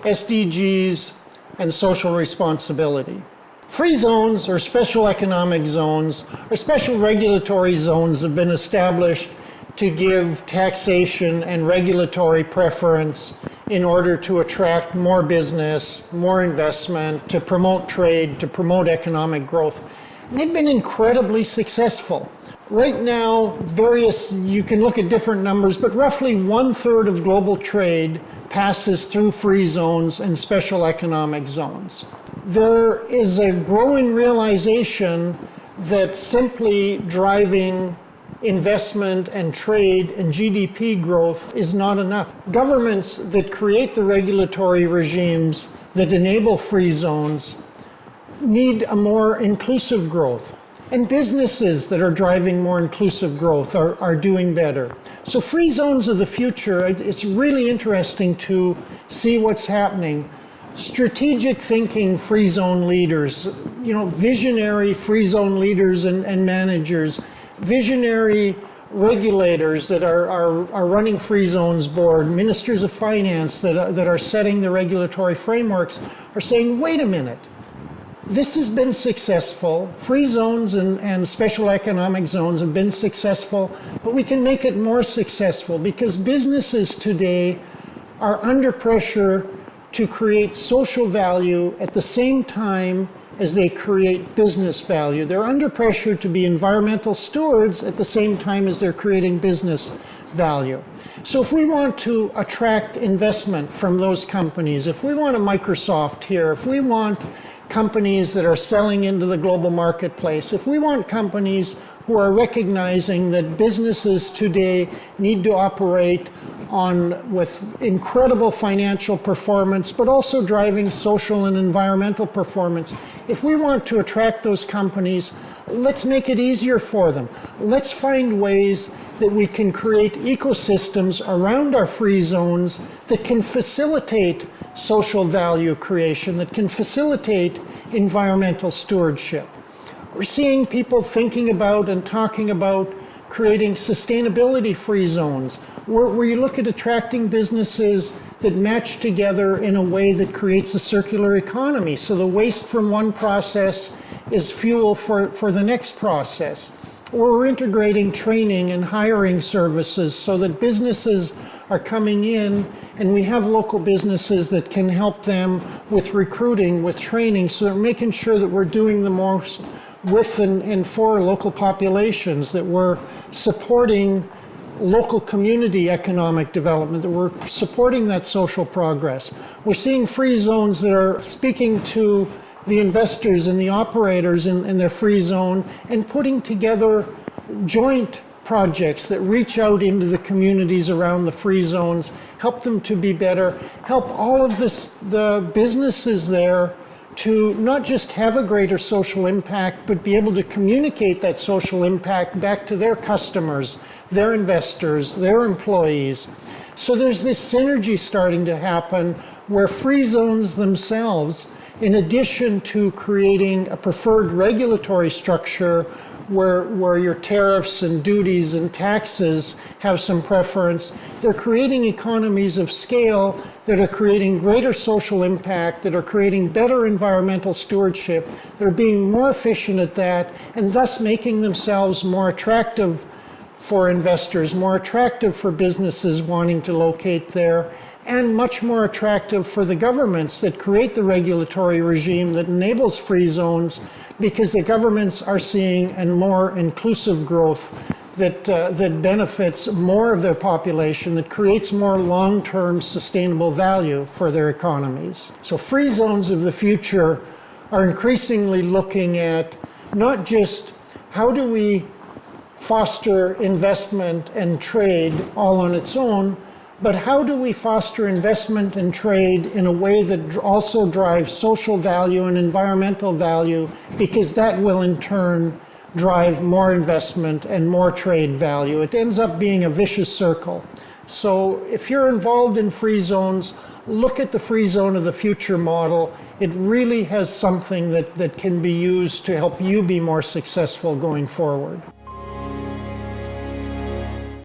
SDGs, and social responsibility. Free zones, or special economic zones, or special regulatory zones, have been established to give taxation and regulatory preference in order to attract more business, more investment, to promote trade, to promote economic growth. And they've been incredibly successful. Right now, you can look at different numbers, but roughly 1/3 of global trade passes through free zones and special economic zones. There is a growing realization that simply driving investment and trade and GDP growth is not enough. Governments that create the regulatory regimes that enable free zones need a more inclusive growth. And businesses that are driving more inclusive growth are doing better. So free zones of the future, it's really interesting to see what's happening. Strategic thinking free zone leaders, visionary free zone leaders and managers, visionary regulators that are running free zones board, ministers of finance that are setting the regulatory frameworks are saying, wait a minute, this has been successful. Free zones and special economic zones have been successful, but we can make it more successful because businesses today are under pressure to create social value at the same time as they create business value. They're under pressure to be environmental stewards at the same time as they're creating business value. So if we want to attract investment from those companies, if we want a Microsoft here, if we want companies that are selling into the global marketplace, if we want companies who are recognizing that businesses today need to operate with incredible financial performance, but also driving social and environmental performance, if we want to attract those companies, let's make it easier for them. Let's find ways that we can create ecosystems around our free zones that can facilitate social value creation, that can facilitate environmental stewardship. We're seeing people thinking about and talking about creating sustainability-free zones, where you look at attracting businesses that match together in a way that creates a circular economy. So the waste from one process is fuel for the next process. Or we're integrating training and hiring services so that businesses are coming in and we have local businesses that can help them with recruiting, with training, so we're making sure that we're doing the most with and for local populations, that we're supporting local community economic development, that we're supporting that social progress. We're seeing free zones that are speaking to the investors and the operators in their free zone and putting together joint projects that reach out into the communities around the free zones, help them to be better, help all of the businesses there to not just have a greater social impact, but be able to communicate that social impact back to their customers, their investors, their employees. So there's this synergy starting to happen where free zones themselves, in addition to creating a preferred regulatory structure where your tariffs and duties and taxes have some preference, they're creating economies of scale that are creating greater social impact, that are creating better environmental stewardship, that are being more efficient at that, and thus making themselves more attractive for investors, more attractive for businesses wanting to locate there, and much more attractive for the governments that create the regulatory regime that enables free zones, because the governments are seeing a more inclusive growth that benefits more of their population, that creates more long-term sustainable value for their economies. So free zones of the future are increasingly looking at not just how do we foster investment and trade all on its own, but how do we foster investment and trade in a way that also drives social value and environmental value, because that will in turn drive more investment and more trade value. It ends up being a vicious circle. So if you're involved in free zones, look at the free zone of the future model. It really has something that can be used to help you be more successful going forward.